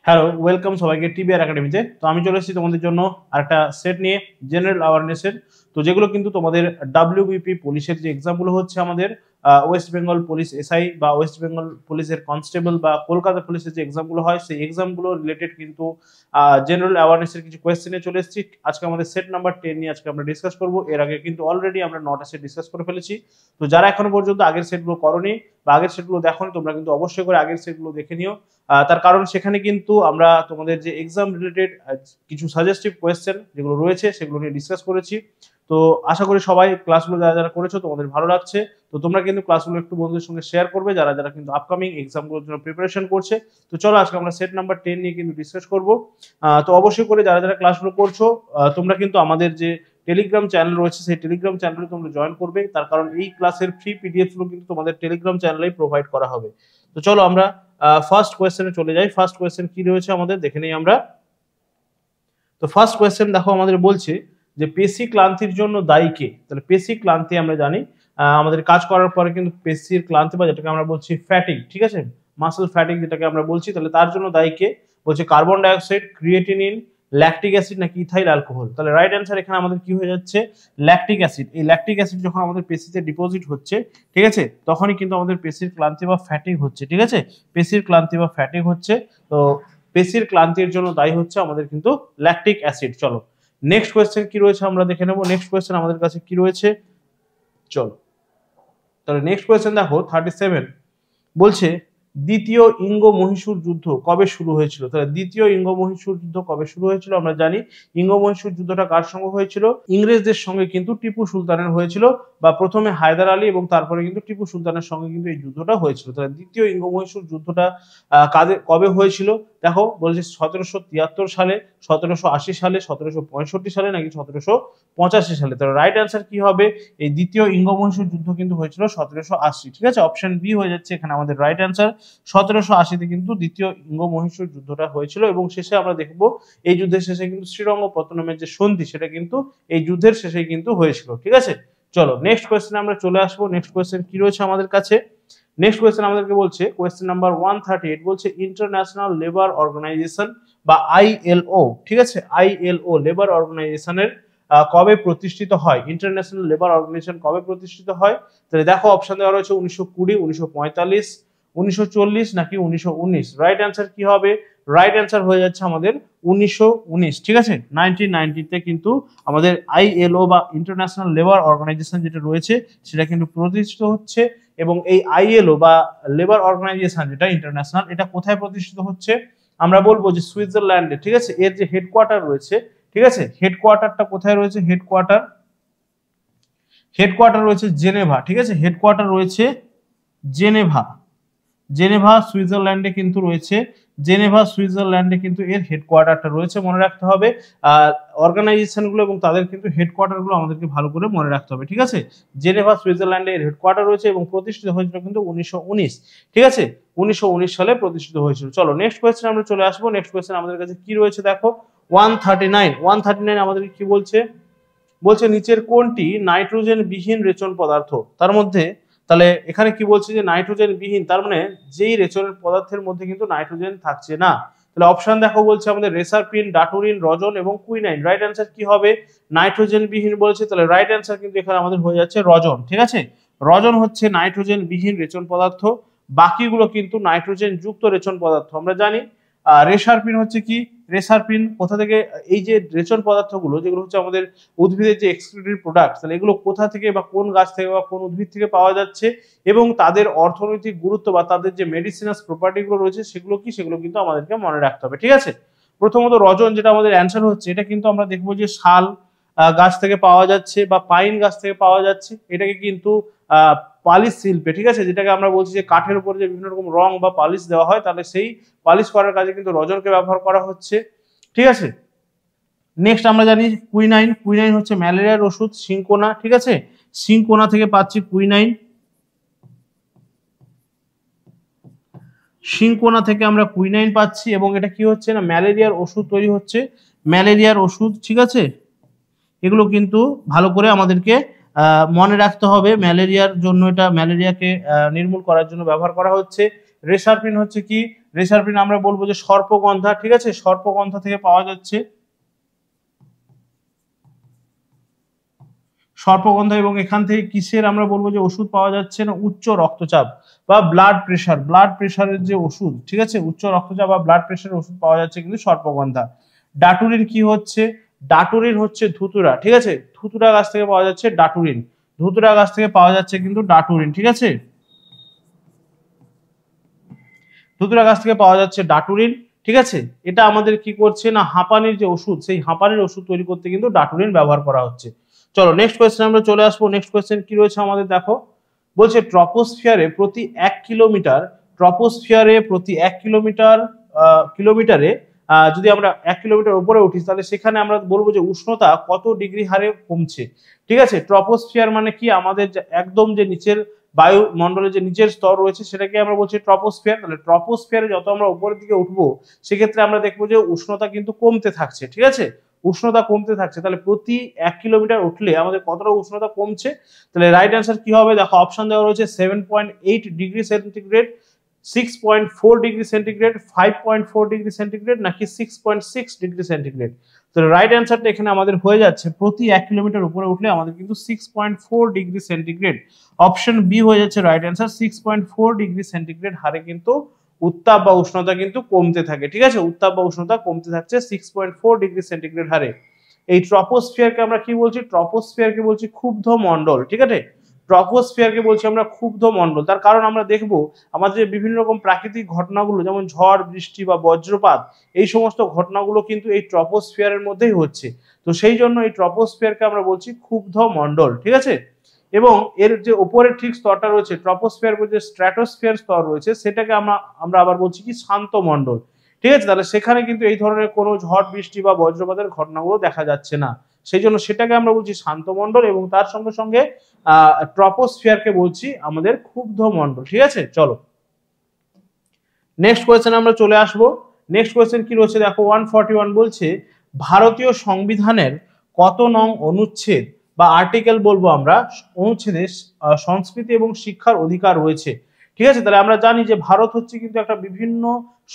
Hello, welcome সবাইকে TBR একাডেমিতে। তো আমি চলে এসেছি তোমাদের জন্য আরেকটা সেট নিয়ে, জেনারেল অ্যাওয়ারনেসের। তো যেগুলো কিন্তু তোমাদের ডাব্লিউবিপি পুলিশের যে এক্সামগুলো হচ্ছে আমাদের ওয়েস্ট বেঙ্গল পুলিশ এসআই বা ওয়েস্ট বেঙ্গল পুলিশের কনস্টেবল বা কলকাতা পুলিশের যে এক্সামগুলো হয় সেই এক্সামগুলো রিলেটেড কিন্তু জেনারেল অ্যাওয়ারনেসের কিছু কোয়েশ্চেনে চলে এসেছি। আজকে আমাদের সেট নাম্বার 10 নিয়ে আজকে আমরা ডিসকাস করবো। এর আগে কিন্তু অলরেডি আমরা 9টা সেট ডিসকাস করে ফেলেছি। তো যারা এখনো পর্যন্ত আগের সেটগুলো করোনি বা আগের সেটগুলো দেখোনি, তোমরা কিন্তু অবশ্যই করে আগের সেটগুলো দেখে নিও। তার কারণ সেখানে কিন্তু আমরা তোমাদের যে এক্সাম রিলেটেড কিছু সাজেস্টিভ কোয়েশ্চেন যেগুলো রয়েছে সেগুলো নিয়ে ডিসকাস করেছি। তো আশা করি সবাই ক্লাসগুলো যারা যারা করেছো তোমাদের ভালো লাগছে। তো তোমরা কিন্তু ক্লাসগুলো একটু বন্ধুদের সঙ্গে শেয়ার করবে যারা যারা কিন্তু আপকামিং এক্সামগুলোর জন্য প্রিপারেশন করছে। তো চলো আজকে আমরা সেট নাম্বার 10 নিয়ে কিন্তু ডিসকাস করবো। তো অবশ্যই করে যারা যারা ক্লাসগুলো করছো তোমরা কিন্তু আমাদের যে টেলিগ্রাম চ্যানেল রয়েছে সেই টেলিগ্রাম চ্যানেলে তোমরা জয়েন করবে। তার কারণ এই ক্লাসের ফ্রি পিডিএফ গুলো কিন্তু তোমাদের টেলিগ্রাম চ্যানেলেই প্রোভাইড করা হবে। তো চলো আমরা ফার্স্ট কোয়েশ্চেনে চলে যাই। ফার্স্ট কোয়েশ্চেন কি রয়েছে আমাদের দেখে নেই আমরা। তো ফার্স্ট কোয়েশ্চেন দেখো আমাদের বলছে যে পেশি ক্লান্তির জন্য দায়ী কে। তাহলে পেশি ক্লান্তি আমরা জানি আমাদের কাজ করার পরে কিন্তু পেশির ক্লান্তি বা যেটাকে আমরা বলছি ফ্যাটিক, ঠিক আছে, মাসল ফ্যাটিক যেটাকে আমরা বলছি, তাহলে তার জন্য দায়ী কে। বলছে carbon dioxide, creatinine, lactic acid নাকি ইথাইল অ্যালকোহল। তাহলে রাইট অ্যান্সার এখানে আমাদের কি হয়ে যাচ্ছে, ল্যাকটিক অ্যাসিড। এই ল্যাকটিক অ্যাসিড যখন আমাদের পেশিতে ডিপোজিট হচ্ছে, ঠিক আছে, তখনই কিন্তু আমাদের পেশির ক্লান্তি বা ফ্যাটিক হচ্ছে, ঠিক আছে, পেশির ক্লান্তি বা ফ্যাটিক হচ্ছে। তো পেশির ক্লান্তির জন্য দায়ী হচ্ছে আমাদের কিন্তু ল্যাকটিক অ্যাসিড। চলো নেক্সট কোয়েশ্চেন কি রয়েছে আমরা দেখে নেব। নেক্সট কোয়েশ্চেন আমাদের কাছে কি রয়েছে, চলো তাহলে নেক্সট কোয়েশ্চেন দেখো 37 বলছে দ্বিতীয় ইঙ্গ মহীশূর যুদ্ধ কবে শুরু হয়েছিল। তাহলে দ্বিতীয় ইঙ্গ মহীশূর যুদ্ধ কবে শুরু হয়েছিল আমরা জানি। ইঙ্গ মহীশূর যুদ্ধটা কার সঙ্গে হয়েছিল, ইংরেজদের সঙ্গে কিন্তু টিপু সুলতানের হয়েছিল, বা প্রথমে হায়দার আলী এবং তারপরে কিন্তু টিপু সুলতানের সঙ্গে কিন্তু এই যুদ্ধটা হয়েছিল। তাহলে দ্বিতীয় ইঙ্গ মহীশূর যুদ্ধটা কবে হয়েছিল দেখো, বলছে 1773 সালে, 1780 সালে, 1765 সালে নাকি 1785 সালে। তাহলে রাইট অ্যান্সার কি হবে, এই দ্বিতীয় ইঙ্গ মহীশূর যুদ্ধ কিন্তু হয়েছিল 1780, ঠিক আছে, অপশন বি হয়ে যাচ্ছে এখানে আমাদের রাইট অ্যান্সার। 1780-তে কিন্তু দ্বিতীয় ইঙ্গ মহীশূর যুদ্ধটা হয়েছিল এবং শেষে আমরা দেখব এই যুদ্ধের শেষে কিন্তু শ্রীরঙ্গপত্তনমের যে সন্ধি সেটা কিন্তু এই যুদ্ধের শেষে কিন্তু হয়েছিল, ঠিক আছে। চলো নেক্সট কোয়েশ্চেনে আমরা চলে আসবো। নেক্সট কোয়েশ্চেন কি রয়েছে আমাদের কাছে। নেক্সট কোয়েশ্চেন আমাদেরকে বলছে কোয়েশ্চেন নাম্বার 138 বলছে ইন্টারন্যাশনাল লেবার অর্গানাইজেশন বা আইএলও, ঠিক আছে, আইএলও লেবার অর্গানাইজেশনের কবে প্রতিষ্ঠিত হয়, ইন্টারন্যাশনাল লেবার অর্গানাইজেশন কবে প্রতিষ্ঠিত হয়। তাহলে দেখো অপশন দেওয়া রয়েছে 1920, 1945, 1940 নাকি 1919। রাইট অ্যান্সার কি হবে, রাইট অ্যান্সার হয়ে যাচ্ছে আমাদের 1919, ঠিক আছে। 1990-তে কিন্তু আমাদের আইএলও বা ইন্টারন্যাশনাল লেবার অর্গানাইজেশন যেটা রয়েছে সেটা কিন্তু প্রতিষ্ঠিত হচ্ছে। এবং এই আইএলও বা লেবার অর্গানাইজেশন যেটা ইন্টারন্যাশনাল, এটা কোথায় প্রতিষ্ঠিত হচ্ছে, আমরা বলবো যে সুইজারল্যান্ডে, ঠিক আছে। এর যে হেডকোয়ার্টার রয়েছে, ঠিক আছে, হেডকোয়ার্টারটা কোথায় রয়েছে, হেডকোয়ার্টার রয়েছে জেনেভা, ঠিক আছে, হেডকোয়ার্টার রয়েছে জেনেভা, জেনেভা সুইজারল্যান্ডে কিন্তু রয়েছে, জেনেভা সুইজারল্যান্ডে কিন্তু এর হেডকোয়ার্টারটা রয়েছে, মনে রাখতে হবে। অর্গানাইজেশনগুলো এবং তাদের কিন্তু হেডকোয়ার্টারগুলো আমাদেরকে ভালো করে মনে রাখতে হবে, ঠিক আছে। জেনেভা সুইজারল্যান্ডে এর হেডকোয়ার্টার রয়েছে এবং প্রতিষ্ঠিত হয়েছিল কিন্তু 1919, ঠিক আছে, 1919 সালে প্রতিষ্ঠিত হয়েছিল। চলো নেক্সট কোয়েশ্চেন আমরা চলে আসবো। নেক্সট কোয়েশ্চেন আমাদের কাছে কি রয়েছে দেখো 139 আমাদের কি বলছে, বলছে নিচের কোনটি নাইট্রোজেন বিহীন রেচন পদার্থ। তার মধ্যে তাহলে এখানে কি বলছে যে নাইট্রোজেন বিহীন, তার মানে যেই রেচনের পদার্থের মধ্যে কিন্তু নাইট্রোজেন থাকছে না। তাহলে অপশন দেখো বলছে আমাদের রেসারপিন, ডাটুরিন, রজন এবং কুইনাইন। রাইট অ্যান্সার কি হবে, নাইট্রোজেন বিহীন বলেছে, তাহলে রাইট অ্যান্সার কিন্তু এখানে আমাদের হয়ে যাচ্ছে রজন, ঠিক আছে। রজন হচ্ছে নাইট্রোজেন বিহীন রেচন পদার্থ, বাকিগুলো কিন্তু নাইট্রোজেন যুক্ত রেচন পদার্থ। আমরা জানি রেসারপিন হচ্ছে কি, রেসারপিন কোথা থেকে, এই যে রেচন পদার্থগুলো যেগুলো হচ্ছে আমাদের উদ্ভিদের যে এক্সক্রিটরি প্রোডাক্ট, তাহলে এগুলো কোথা থেকে বা কোন গাছ থেকে বা কোন উদ্ভিদ থেকে পাওয়া যাচ্ছে এবং তাদের অর্থনৈতিক গুরুত্ব বা তাদের যে মেডিসিনাস প্রপার্টিগুলো রয়েছে সেগুলো কি, সেগুলো কিন্তু আমাদেরকে মনে রাখতে হবে, ঠিক আছে। প্রথমত রজন যেটা আমাদের অ্যান্সার হচ্ছে, এটা কিন্তু আমরা দেখবো যে শাল গাছ থেকে পাওয়া যাচ্ছে বা পাইন গাছ থেকে পাওয়া যাচ্ছে। এটাকে কিন্তু পালিশ শিল্পে, ঠিক আছে, যেটাকে আমরা বলছি যে কাঠের উপর যে বিভিন্ন রকম রং বা পালিশ দেওয়া হয়, তাহলে সেই পালিশ করার কাজে কিন্তু রজনকে ব্যবহার করা হচ্ছে, ঠিক আছে। নেক্সট আমরা জানি কুইনাইন, কুইনাইন হচ্ছে ম্যালেরিয়ার ওষুধ, সিনকোনা, ঠিক আছে, সিনকোনা থেকে পাচ্ছি কুইনাইন, সিনকোনা থেকে আমরা কুইনাইন পাচ্ছি এবং এটা কি হচ্ছে না ম্যালেরিয়ার ওষুধ তৈরি হচ্ছে, ম্যালেরিয়ার ওষুধ, ঠিক আছে। এগুলো কিন্তু ভালো করে আমাদেরকে মনে রাখতে হবে, ম্যালেরিয়ার জন্য এটা ম্যালেরিয়াকে নির্মূল করার জন্য ব্যবহার করা হচ্ছে রেসারপিন হচ্ছে কি, রেসারপিন আমরা বলবো যে সর্পগন্ধা, ঠিক আছে, সর্পগন্ধা থেকে পাওয়া যাচ্ছে সর্পগন্ধা। এবং এখান থেকে কিসের আমরা বলবো যে ওষুধ পাওয়া যাচ্ছে না, উচ্চ রক্তচাপ বা ব্লাড প্রেশার, ব্লাড প্রেশারের যে ওষুধ, ঠিক আছে, উচ্চ রক্তচাপ বা ব্লাড প্রেশারের ওষুধ পাওয়া যাচ্ছে কিন্তু সর্পগন্ধা। ডাটুরিন কি হচ্ছে, ডাটুরিন হচ্ছে ধুতুরা, ঠিক আছে, ধুতুরা গাছ থেকে পাওয়া যাচ্ছে ডাটুরিন, ধুতুরা গাছ থেকে পাওয়া যাচ্ছে কিন্তু ডাটুরিন, ঠিক আছে, ধুতুরা গাছ থেকে পাওয়া যাচ্ছে ডাটুরিন, ঠিক আছে। এটা আমাদের কি করছে না, হাঁপানির যে ওষুধ, সেই হাঁপানির ওষুধ তৈরি করতে কিন্তু ডাটুরিন ব্যবহার করা হচ্ছে। চলো নেক্সট কোয়েশ্চেন আমরা চলে আসবো। নেক্সট কোয়েশ্চেন কি রয়েছে আমাদের, দেখো বলছে ট্রপোস্ফিয়ারে প্রতি 1 কিলোমিটার, ট্রপোস্ফিয়ারে প্রতি 1 কিলোমিটার কিলোমিটারে যদি আমরা 1 কিলোমিটার উপরে উঠি তাহলে সেখানে আমরা বলবো যে উষ্ণতা কত ডিগ্রি হারে কমছে, ঠিক আছে। ট্রপোস্ফিয়ার মানে কি, আমাদের একদম যে নিচের বায়ুমণ্ডলের যে নিচের স্তর রয়েছে সেটাকে আমরা বলছি ট্রপোস্ফিয়ার। তাহলে ট্রপোস্ফিয়ারে যত আমরা উপরের দিকে উঠবো সেক্ষেত্রে আমরা দেখবো যে উষ্ণতা কিন্তু কমতে থাকছে, ঠিক আছে, উষ্ণতা কমতে থাকছে। তাহলে প্রতি 1 কিলোমিটার উঠলে আমাদের কতটা উষ্ণতা কমছে, তাহলে রাইট অ্যান্সার কি হবে, দেখো অপশন দেওয়া রয়েছে 7.8 degree centigrade, 6.4 degree centigrade, 5.4 degree centigrade নাকি 6.6 ডিগ্রি সেন্টিগ্রেড। তো রাইট অ্যান্সারটা এখানে আমাদের হয়ে যাচ্ছে প্রতি 1 কিলোমিটার উপরে উঠলে আমাদের কিন্তু 6.4 ডিগ্রি সেন্টিগ্রেড, অপশন বি হয়ে যাচ্ছে রাইট অ্যান্সার। 6.4 ডিগ্রি সেন্টিগ্রেড হারে কিন্তু উত্তাপ বা উষ্ণতা কিন্তু কমতে থাকে, ঠিক আছে, উত্তাপ বা উষ্ণতা কমতে থাকছে 6.4 ডিগ্রি সেন্টিগ্রেড হারে। এই ট্রপোস্ফিয়ারকে আমরা কি বলছি, ট্রপোস্ফিয়ারকে বলছি ক্ষুব্ধ মণ্ডল, ঠিক আছে, ট্রপোস্ফিয়ারকে বলছি আমরা ক্ষুব্ধ মণ্ডল। তার কারণ আমরা দেখব আমাদের বিভিন্ন রকম প্রাকৃতিক ঘটনাগুলো যেমন ঝড় বৃষ্টি বা বজ্রপাত, এই সমস্ত ঘটনাগুলো কিন্তু এই ট্রপোস্ফিয়ারের মধ্যেই হচ্ছে। তো সেই জন্য এই ট্রপোস্ফিয়ারকে আমরা বলছি ক্ষুব্ধ মণ্ডল, ঠিক আছে। এবং এর যে উপরের ঠিক স্তরটা রয়েছে ট্রপোস্ফিয়ার যে স্ট্র্যাটোস্ফিয়ার স্তর রয়েছে সেটাকে আমরা আবার বলছি কি শান্ত মণ্ডল, ঠিক আছে। তাহলে সেখানে কিন্তু এই ধরনের কোনো ঝড় বৃষ্টি বা বজ্রপাতের ঘটনাগুলো দেখা যাচ্ছে না, সেই জন্য সেটাকে আমরা বলছি শান্ত মণ্ডল। এবং তার সঙ্গে সঙ্গে ট্রপোস্ফিয়ারকে বলছি আমাদের ক্ষুব্ধ মণ্ডল, ঠিক আছে। চলো নেক্সট কোয়েশ্চেন আমরা চলে আসবো। নেক্সট কোয়েশ্চেন কি রয়েছে দেখো 141 বলছে ভারতীয় সংবিধানের কত নং অনুচ্ছেদ বা আর্টিকেল বলবো আমরা, অনুচ্ছেদে সংস্কৃতি এবং শিক্ষার অধিকার রয়েছে, ঠিক আছে। তাহলে আমরা জানি যে ভারত হচ্ছে কিন্তু একটা বিভিন্ন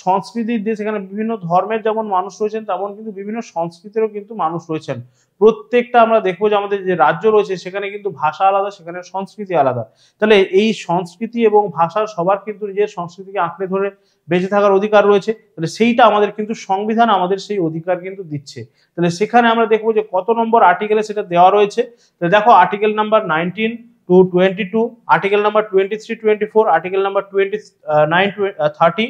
সংস্কৃতির দেশ, এখানে বিভিন্ন ধর্মের যেমন মানুষ রয়েছেন তেমন কিন্তু বিভিন্ন সংস্কৃতিরও কিন্তু মানুষ রয়েছেন। প্রত্যেকটা আমরা দেখবো যে আমাদের যে রাজ্য রয়েছে সেখানে কিন্তু ভাষা আলাদা, সেখানে সংস্কৃতি আলাদা। তাহলে এই সংস্কৃতি এবং ভাষার সবার কিন্তু নিজের সংস্কৃতিকে আঁকড়ে ধরে বেঁচে থাকার অধিকার রয়েছে। তাহলে সেইটা আমাদের কিন্তু সংবিধান আমাদের সেই অধিকার কিন্তু দিচ্ছে। তাহলে সেখানে আমরা দেখবো যে কত নম্বর আর্টিকেলে সেটা দেওয়া রয়েছে। তাহলে দেখো article number 19 to 22, article number 23, 24, article number 29, 30,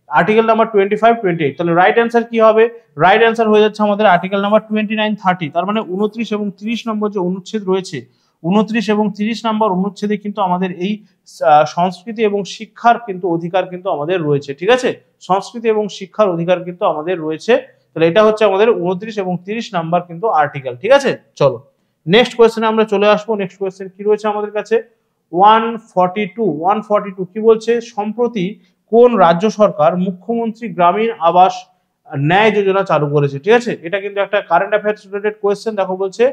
article number 25, 28। তাহলে রাইট অ্যান্সার কি হবে, রাইট অ্যান্সার হয়ে যাচ্ছে আমাদের আর্টিকেল নাম্বার 29, 30। তার মানে 29 এবং 30 নম্বর যে অনুচ্ছেদ রয়েছে, 29 এবং 30 নম্বর অনুচ্ছেদে কিন্তু আমাদের এই সংস্কৃতি এবং শিক্ষার কিন্তু অধিকার কিন্তু আমাদের রয়েছে, ঠিক আছে, সংস্কৃতি এবং শিক্ষার অধিকার কিন্তু আমাদের রয়েছে। তাহলে এটা হচ্ছে আমাদের 29 এবং 30 নাম্বার কিন্তু আর্টিকেল, ঠিক আছে। চলো নেক্সট কোয়েশ্চেনে আমরা চলে আসবো। নেক্সট কোয়েশ্চেন কি রয়েছে আমাদের কাছে 142 কি বলছে, সম্প্রতি কোন রাজ্য সরকার মুখ্যমন্ত্রী গ্রামীণ আবাস ন্যায় যোজনা চালু করেছে, ঠিক আছে। এটা কিন্তু একটা কারেন্ট অ্যাফেয়ার্স রিলেটেড কোয়েশ্চেন। দেখো বলছে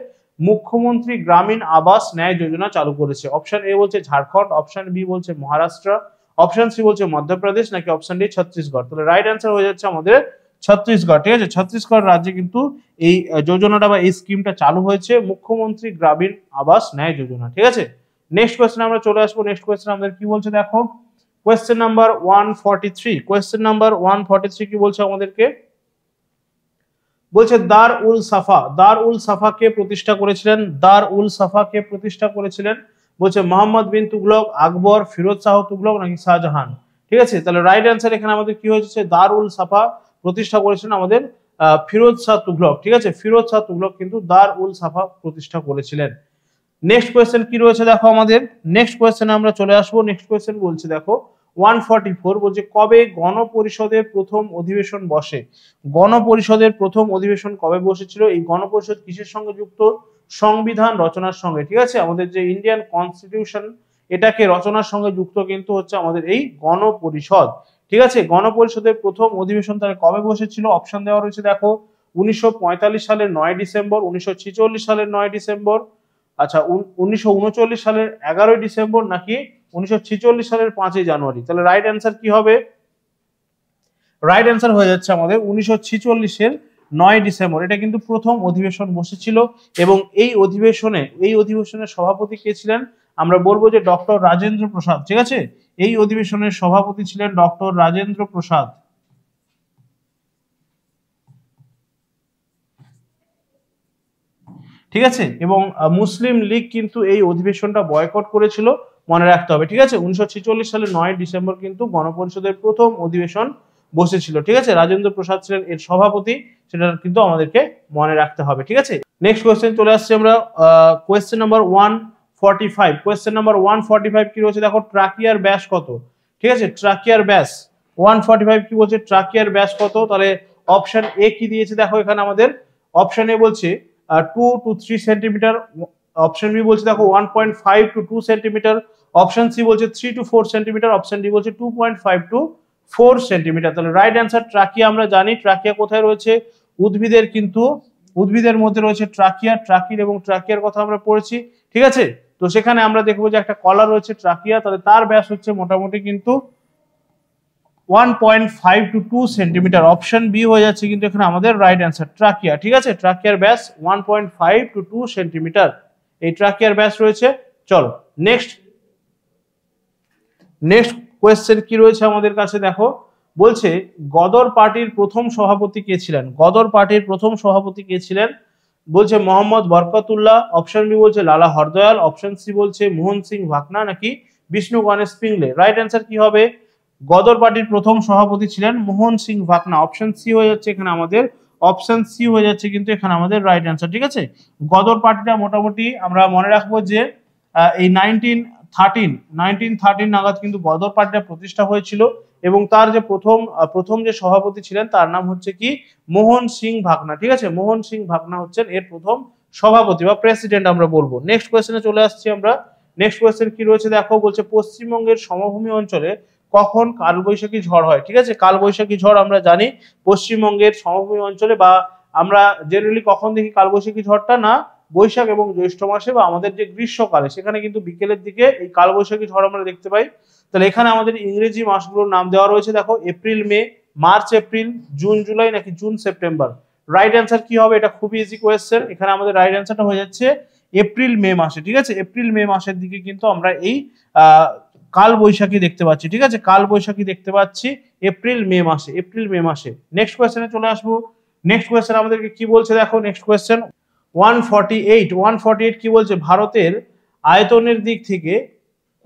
মুখ্যমন্ত্রী গ্রামীণ আবাস ন্যায় যোজনা চালু করেছে। অপশন এ বলছে ঝাড়খণ্ড, অপশন বি বলছে মহারাষ্ট্র, অপশন সি বলছে মধ্যপ্রদেশ নাকি অপশন ডি ছত্তিশগড়। তাহলে রাইট অ্যান্সার হয়ে যাচ্ছে আমাদের ছত্তিশগড়, ঠিক আছে। ছত্তিশগড় রাজ্যে কিন্তু এই যোজনাটা বা এই স্কিমটা চালু হয়েছে, মুখ্যমন্ত্রী গ্রামীণ আবাস ন্যায় যোজনা, ঠিক আছে। নেক্সট কোয়েশ্চেন আমরা চলে আসবো। নেক্সট কোয়েশ্চেন আমাদের কি বলছে দেখো কোয়েশ্চেন নাম্বার 143, কোয়েশ্চেন নাম্বার 143 কি বলছে আমাদেরকে, বলছে দার উল সাফা, দার উল সাফা কে প্রতিষ্ঠা করেছিলেন, দার উল সাফা কে প্রতিষ্ঠা করেছিলেন, বলছে মোহাম্মদ বিন তুগলক, আকবর, ফিরোজ শাহ তুগলক নাকি শাহজাহান, ঠিক আছে। তাহলে রাইট অ্যান্সার এখানে আমাদের কি হয়েছে, দার উল সাফা প্রতিষ্ঠা করেছিলেন আমাদের ফিরোজ শাহ তুগলক, ঠিক আছে, ফিরোজ শাহ তুগলক কিন্তু দার উল সাফা প্রতিষ্ঠা করেছিলেন। নেক্সট কোয়েশ্চেন কি রয়েছে দেখো আমাদের, নেক্সট কোয়েশ্চেনে আমরা চলে আসবো। নেক্সট কোয়েশ্চেন বলছে দেখো 144 বলছে কবে গণপরিষদের প্রথম অধিবেশন বসে, গণপরিষদের প্রথম অধিবেশন কবে বসেছিল, এই গণপরিষদ কিসের সঙ্গে যুক্ত, সংবিধান রচনার সঙ্গে, ঠিক আছে, আমাদের যে ইন্ডিয়ান কনস্টিটিউশন এটাকে রচনার সঙ্গে যুক্ত কিন্তু হচ্ছে আমাদের এই গণপরিষদ, ঠিক আছে। গণপরিষদের প্রথম অধিবেশন তাহলে কবে বসেছিল, অপশন দেওয়া রয়েছে দেখো 1945 সালের 9 ডিসেম্বর, 1946 সালের 9 ডিসেম্বর, আচ্ছা 1939 সালের 11 ডিসেম্বর নাকি 1946 সালের 5ই জানুয়ারি। তাহলে রাইট অ্যান্সার কি হবে? রাইট অ্যান্সার হয়ে যাচ্ছে আমাদের 1946-এর 9 ডিসেম্বর। এটা কিন্তু প্রথম অধিবেশন বসেছিল এবং এই অধিবেশনের সভাপতি কে ছিলেন? আমরা বলবো যে ডক্টর রাজেন্দ্র প্রসাদ। ঠিক আছে, এই অধিবেশনের সভাপতি ছিলেন ডক্টর রাজেন্দ্র প্রসাদ। ঠিক আছে, এবং মুসলিম লীগ কিন্তু এই অধিবেশনটা বয়কট করেছিল, মনে রাখতে হবে। ঠিক আছে, 1946 সালের 9 ডিসেম্বর কিন্তু গণপরিষদের প্রথম অধিবেশন বসেছিল। ঠিক আছে, রাজেন্দ্র প্রসাদ ছিলেন এর সভাপতি, সেটা কিন্তু আমাদেরকে মনে রাখতে হবে। ঠিক আছে, নেক্সট কোয়েশ্চেন চলে আসছে আমরা কোয়েশ্চেন নাম্বার 145। কোয়েশ্চেন নাম্বার 145 কি রয়েছে দেখো, ট্রাকিয়ার ব্যাস কত? ঠিক আছে, ট্রাকিয়ার ব্যাস 145 কি বলছে, ট্রাকিয়ার ব্যাস কত? তাহলে অপশন এ কি দিয়েছে দেখো, এখানে আমাদের অপশন এ বলছে 2 to 3 সেন্টিমিটার, অপশন বি বলছে দেখো 1.5 to 2 সেন্টিমিটার, অপশন সি বলছে 3 to 4 সেন্টিমিটার, অপশন ডি বলছে 2.5 to 4 সেন্টিমিটার। তাহলে রাইট অ্যান্সার ট্রাকিয়া। আমরা জানি ট্রাকিয়া কোথায় রয়েছে, উদ্ভিদের কিন্তু উদ্ভিদের মধ্যে রয়েছে ট্রাকিয়া, ট্রাকির এবং ট্রাকিয়ার কথা আমরা পড়েছি। ঠিক আছে, তো সেখানে আমরা দেখবো যে একটা কলা রয়েছে ট্রাকিয়া, তাহলে তার ব্যাস হচ্ছে মোটামুটি কিন্তু 1.5 to 2 সেন্টিমিটার। অপশন বি হয়ে যাচ্ছে কিন্তু এখানে আমাদের রাইট অ্যান্সার ট্রাকিয়া। ঠিক আছে, ট্রাকিয়ার ব্যাস 1.5 to 2 সেন্টিমিটার, এই ট্রাকিয়ার ব্যাস রয়েছে। চলো নেক্সট কোয়েশ্চেন কি রয়েছে আমাদের কাছে দেখো, বলছে গদর পার্টির প্রথম সভাপতি কে ছিলেন? গদর পার্টির প্রথম সভাপতি কে ছিলেন? বলছে মোহাম্মদ বরকতুল্লাহ, অপশন বি বলছে লালা হরদয়াল, অপশন সি বলছে মোহন সিং ভাকনা, নাকি বিষ্ণু গণেশ পিংলে। রাইট অ্যান্সার কি হবে? গদর পার্টির প্রথম সভাপতি ছিলেন মোহন সিং ভাকনা। অপশন সি হয়ে যাচ্ছে এখানে আমাদের, অপশন সি হয়ে যাচ্ছে কিন্তু এখানে আমাদের রাইট অ্যান্সার। ঠিক আছে, গদর পার্টিটা মোটামুটি আমরা মনে রাখবো যে এই 1913 নাগাদ কিন্তু গদর পার্টিটা প্রতিষ্ঠা হয়েছিল এবং তার যে প্রথম যে সভাপতি ছিলেন তার নাম হচ্ছে কি, মোহন সিং ভাকনা। ঠিক আছে, মোহন সিং ভাকনা হচ্ছেন এর প্রথম সভাপতি বা প্রেসিডেন্ট আমরা বলবো। নেক্সট কোয়েশ্চেনে চলে আসছি আমরা। নেক্সট কোয়েশ্চেন কি রয়েছে দেখো, বলছে পশ্চিমবঙ্গের সমভূমি অঞ্চলে কখন কালবৈশাখী ঝড় হয়? ঠিক আছে, কালবৈশাখী ঝড় আমরা জানি পশ্চিমবঙ্গের সমভূমি অঞ্চলে, বা আমরা জেনারেলি কখন দেখি কালবৈশাখী ঝড়টা, না বৈশাখ এবং জ্যৈষ্ঠ মাসে বা আমাদের যে গ্রীষ্মকালে, সেখানে কিন্তু বিকেলের দিকে এই কালবৈশাখী ঝড় আমরা দেখতে পাই। তাহলে এখানে আমাদের ইংরেজি মাসগুলোর নাম দেওয়া রয়েছে দেখো, April May, March April, June July, নাকি জুন সেপ্টেম্বর। রাইট অ্যান্সার কি হবে? এটা খুবই ইজি কোয়েশ্চেন, এখানে আমাদের রাইট অ্যান্সারটা হয়ে যাচ্ছে এপ্রিল মে মাসে। ঠিক আছে, এপ্রিল মে মাসের দিকে কিন্তু আমরা এই কাল বৈশাখী দেখতে পাচ্ছি। ঠিক আছে, কাল বৈশাখী দেখতে পাচ্ছি এপ্রিল মে মাসে। নেক্সট কোয়েশ্চেনে চলে আসবো। নেক্সট কোয়েশ্চেন আমাদেরকে কি বলছে দেখো, নেক্সট কোয়েশ্চেন 148 কি বলছে, ভারতের আয়তনের দিক থেকে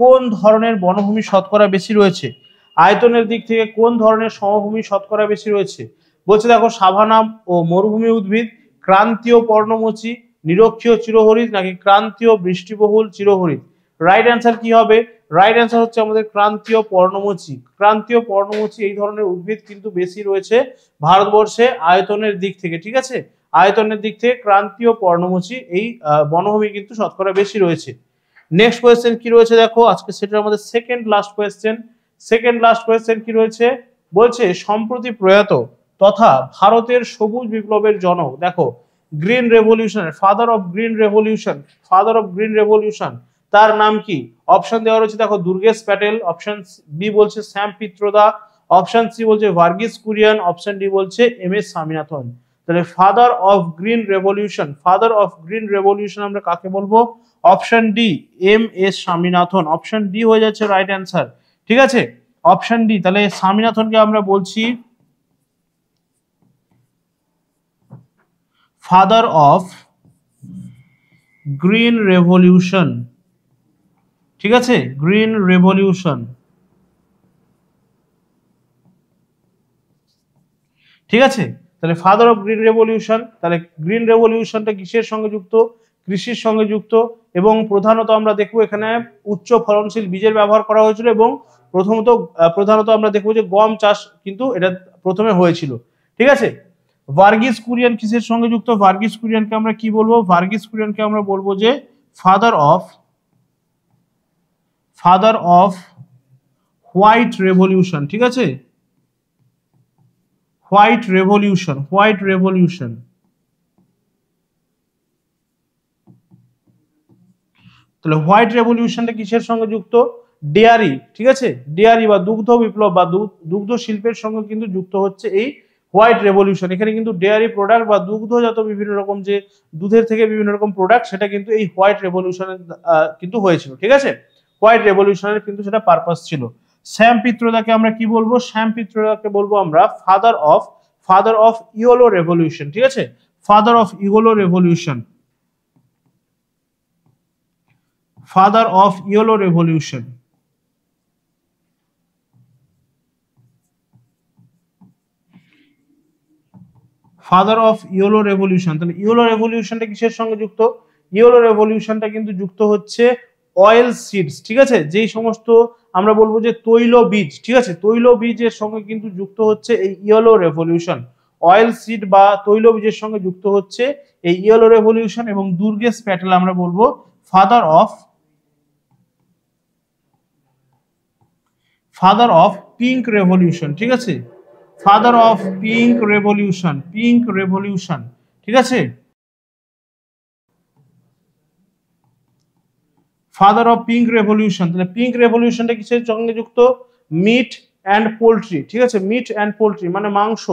কোন ধরনের বনভূমি শতকরা বেশি রয়েছে? আয়তনের দিক থেকে কোন ধরনের সমভূমি শতকরা বেশি রয়েছে? বলছে দেখো, সাভানা ও মরুভূমি উদ্ভিদ, ক্রান্তীয় পর্ণমোচী, নিরক্ষীয় চিরহরিৎ, নাকি ক্রান্তীয় বৃষ্টিবহুল চিরহরিৎ। রাইট অ্যান্সার কি হবে? রাইট অ্যান্সার হচ্ছে আমাদের ক্রান্তীয় পর্ণমোচী। ক্রান্তীয় পর্ণমোচী এই ধরনের উদ্ভিদ কিন্তু বেশি রয়েছে ভারতবর্ষে আয়তনের দিক থেকে। ঠিক আছে, আয়তনের দিক থেকে ক্রান্তীয় পর্ণমোচী এই বনভূমি কিন্তু শতকরা বেশি রয়েছে। নেক্সট কোয়েশ্চেন কি রয়েছে দেখো, আজকে সেটার আমাদের সেকেন্ড লাস্ট কোয়েশ্চেন কি রয়েছে, বলছে সম্প্রতি প্রয়াত তথা ভারতের সবুজ বিপ্লবের জনক, দেখো গ্রিন রেভলিউশনের ফাদার অফ গ্রিন রেভলিউশন তার নাম কি? অপশন দেওয়া রয়েছে দেখো, দুর্গেশ প্যাটেল, অপশন বি বলছে শ্যাম পিত্রদা, অপশন সি বলছে ভার্গিস কুরিয়ান, অপশন ডি বলছে এম.এস. স্বামীনাথন। তাহলে ফাদার অফ গ্রিন রেভলিউশন আমরা কাকে বলবো? Option D, M S. Swaminathan. Option D হয়ে যাচ্ছে রাইট অ্যান্সার। ঠিক আছে, অপশন ডি। তাহলে স্বামীনাথনকে আমরা বলছি ফাদার অফ গ্রিন রেভলিউশন। ঠিক আছে, গ্রিন রেভলিউশন। ঠিক আছে, তাহলে ফাদার অফ গ্রিন রেভলিউশন। তাহলে গ্রিন রেভলিউশনটা কিসের সঙ্গে যুক্ত? কৃষির সঙ্গে যুক্ত, এবং প্রধানত আমরা দেখবো এখানে উচ্চ ফলনশীল বীজের ব্যবহার করা হয়েছিল, এবং প্রধানত আমরা দেখবো যে গম চাষ কিন্তু এটা প্রথমে হয়েছিল। ঠিক আছে, ভার্গিস কুরিয়ান কিসের সঙ্গে যুক্ত? ভার্গিস কুরিয়ানকে আমরা কি বলবো? ভার্গিস কুরিয়ানকে আমরা বলবো যে ফাদার অফ হোয়াইট রেভলিউশন। ঠিক আছে, হোয়াইট রেভলিউশন। তাহলে হোয়াইট রেভলিউশনটা কিসের সঙ্গে যুক্ত? ডেয়ারি, ঠিক আছে, ডেয়ারি বা দুগ্ধ বিপ্লব বা দুগ্ধ শিল্পের সঙ্গে কিন্তু যুক্ত হচ্ছে এই হোয়াইট রেভলিউশন। এখানে কিন্তু ডেয়ারি প্রোডাক্ট বা দুগ্ধজাত বিভিন্ন রকম যে দুধের থেকে বিভিন্ন রকম প্রোডাক্ট, সেটা কিন্তু এই হোয়াইট রেভলিউশনের কিন্তু হয়েছিল, ঠিক আছে। হোয়াইট রেভলিউশনের কিন্তু সেটা পারপাস ছিল। শ্যাম পিত্রোদাকে আমরা কি বলবো? শ্যাম পিত্রোদাকে বলবো আমরা ফাদার অফ ইয়েলো রেভলিউশন, ঠিক আছে, father of yellow revolution, father of yellow revolution. Father of yellow revolution, তাহলে ইয়েলো রেভলিউশনটা কিসের সঙ্গে যুক্ত? ইয়েলো রেভলিউশনটা কিন্তু যুক্ত হচ্ছে অয়েল সিডস, ঠিক আছে, যেই সমস্ত আমরা বলবো যে তৈল বীজ, ঠিক আছে, তৈল বীজের সঙ্গে কিন্তু যুক্ত হচ্ছে এই ইয়েলো রেভলিউশন। অয়েল সিড বা তৈল বীজের সঙ্গে যুক্ত হচ্ছে এই ইয়েলো রেভলিউশন। এবং দুর্গেশ প্যাটেল আমরা বলবো ফাদার অফ পিঙ্ক রেভলিউশন, ঠিক আছে, father of pink revolution, pink revolution, ঠিক আছে, ফাদার অফ পিঙ্ক রেভলিউশন। তাহলে পিঙ্ক রেভলিউশনটা কিসের সঙ্গে যুক্ত? মিট অ্যান্ড পোলট্রি, ঠিক আছে, মিট অ্যান্ড পোলট্রি মানে মাংস,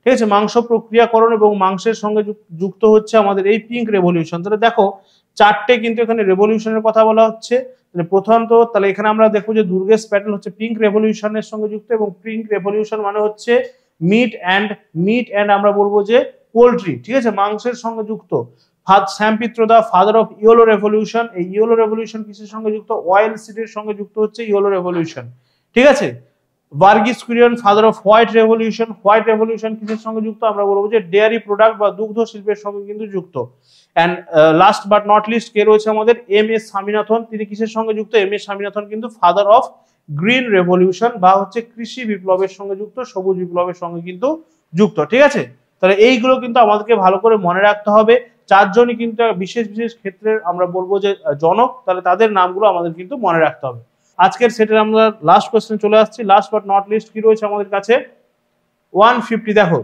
ঠিক আছে, মাংস প্রক্রিয়াকরণ এবং মাংসের সঙ্গে যুক্ত হচ্ছে আমাদের এই পিঙ্ক রেভলিউশন। তাহলে দেখো চারটে কিন্তু এখানে রেভলিউশনের কথা বলা হচ্ছে। তাহলে প্রথমত তাহলে এখানে আমরা দেখবো যে দুর্গেশ প্যাটেল হচ্ছে পিঙ্ক রেভলিউশনের সঙ্গে যুক্ত, এবং পিঙ্ক রেভলিউশন মানে হচ্ছে মিট অ্যান্ড আমরা বলবো যে পোলট্রি, ঠিক আছে, মাংসের সঙ্গে যুক্ত। শ্যাম Pitroda father of yellow revolution, এই ইয়েলো রেভলিউশন কিসের সঙ্গে যুক্ত? অয়েল সিডের সঙ্গে যুক্ত হচ্ছে ইয়েলো রেভলিউশন, ঠিক আছে। Verghese Kurien father of white revolution, white revolution কিসের সঙ্গে যুক্ত? আমরা বলবো যে ডেয়ারি প্রোডাক্ট বা দুগ্ধ শিল্পের সঙ্গে কিন্তু যুক্ত। And last but not least কে রয়েছে আমাদের? এম এস স্বামীনাথন, তিনি কিসের সঙ্গে যুক্ত? এম এস স্বামীনাথন কিন্তু ফাদার অফ গ্রিন রেভলিউশন বা হচ্ছে কৃষি বিপ্লবের সঙ্গে যুক্ত, সবুজ বিপ্লবের সঙ্গে কিন্তু যুক্ত, ঠিক আছে। তাহলে এইগুলো কিন্তু আমাদেরকে ভালো করে মনে রাখতে হবে। চারজনই কিন্তু বিশেষ বিশেষ ক্ষেত্রে আমরা বলবো যে জনক, তাহলে তাদের নামগুলো আমাদের কিন্তু মনে রাখতে হবে। আজকের সেটের আমরা লাস্ট কোশ্চেন চলে আসছি। লাস্ট বাট নট লিস্ট কি রয়েছে আমাদের কাছে? 150। দেখো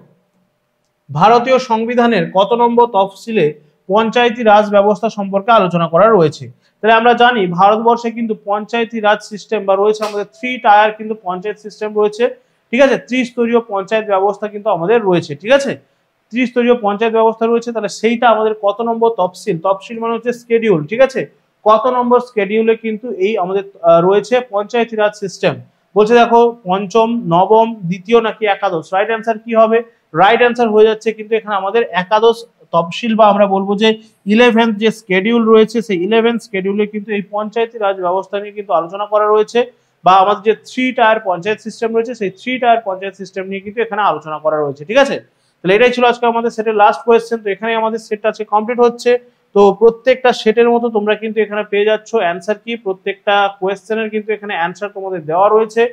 ভারতীয় সংবিধানের কত নম্বর তফসিলে পঞ্চায়েতি রাজ ব্যবস্থা সম্পর্কে আলোচনা করা রয়েছে? তাহলে আমরা জানি ভারতবর্ষে কিন্তু পঞ্চায়েতি রাজ সিস্টেম বা রয়েছে আমাদের 3 টায়ার কিন্তু পঞ্চায়েত সিস্টেম রয়েছে, ঠিক আছে, ত্রিস্তরীয় পঞ্চায়েত ব্যবস্থা কিন্তু আমাদের রয়েছে, ঠিক আছে, ত্রিস্তরীয় পঞ্চায়েত ব্যবস্থা রয়েছে। তাহলে সেইটা আমাদের কত নম্বর তফসিল? তফসিল মানে হচ্ছে স্কেডিউল, ঠিক আছে, কত নম্বর স্কেডিউলে কিন্তু এই আমাদের রয়েছে পঞ্চায়েতি রাজ সিস্টেম? বলছে দেখো পঞ্চম, নবম, দ্বিতীয় নাকি একাদশ? রাইট অ্যান্সার কি হবে? রাইট অ্যান্সার হয়ে যাচ্ছে কিন্তু এখানে আমাদের একাদশ তফসিল বা আমরা বলবো যে 11th যে স্কেডিউল রয়েছে, সেই 11th স্কেডিউলে কিন্তু এই পঞ্চায়েতি রাজ ব্যবস্থা নিয়ে কিন্তু আলোচনা করা রয়েছে, বা আমাদের যে 3 টায়ার পঞ্চায়েত সিস্টেম রয়েছে সেই 3 টায়ার পঞ্চায়েত সিস্টেম নিয়ে কিন্তু এখানে আলোচনা করা রয়েছে, ঠিক আছে। তাহলে এটাই ছিল আজকে আমাদের সেটের লাস্ট কোয়েশ্চেন। তো এখানে আমাদের সেটটা আজকে কমপ্লিট হচ্ছে। তো প্রত্যেকটা সেটের মতো তোমরা কিন্তু এখানে পেয়ে যাচ্ছ অ্যান্সার কি, প্রত্যেকটা কোয়েশ্চেনের কিন্তু এখানে অ্যান্সার তোমাদের দেওয়া রয়েছে।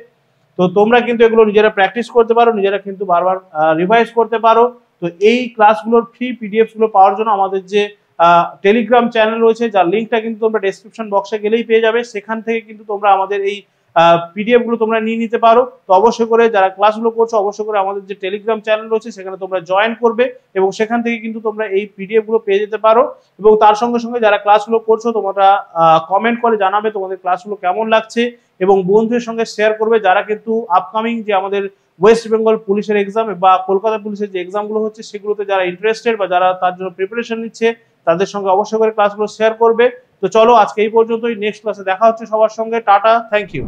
তো তোমরা কিন্তু এগুলো নিজেরা প্র্যাকটিস করতে পারো, নিজেরা কিন্তু বারবার রিভাইজ করতে পারো। তো এই ক্লাসগুলোর ফ্রি পিডিএফ গুলো পাওয়ার জন্য আমাদের যে টেলিগ্রাম চ্যানেল রয়েছে, যার লিঙ্কটা কিন্তু তোমরা ডেসক্রিপশন বক্সে গেলেই পেয়ে যাবে, সেখান থেকে কিন্তু তোমরা আমাদের এই পিডিএফ গুলো তোমরা নিয়ে নিতে পারো। তো অবশ্যই করে যারা ক্লাসগুলো করছো অবশ্যই করে আমাদের যে টেলিগ্রাম চ্যানেল রয়েছে সেখানে তোমরা জয়েন করবে, এবং সেখান থেকে কিন্তু তোমরা এই পিডিএফ গুলো পেয়ে যেতে পারো। এবং তার সঙ্গে সঙ্গে যারা ক্লাসগুলো করছো তোমরা কমেন্ট করে জানাবে তোমাদের ক্লাসগুলো কেমন লাগছে, এবং বন্ধুদের সঙ্গে শেয়ার করবে যারা কিন্তু আপকামিং যে আমাদের ওয়েস্ট বেঙ্গল পুলিশের এক্সাম বা কলকাতা পুলিশের যে এক্সামগুলো হচ্ছে সেগুলোতে যারা ইন্টারেস্টেড বা যারা তার জন্য প্রিপারেশন নিচ্ছে তাদের সঙ্গে অবশ্যই করে ক্লাসগুলো শেয়ার করবে। তো চলো আজকে এই পর্যন্তই, নেক্সট ক্লাসে দেখা হচ্ছে সবার সঙ্গে। Tata, thank you.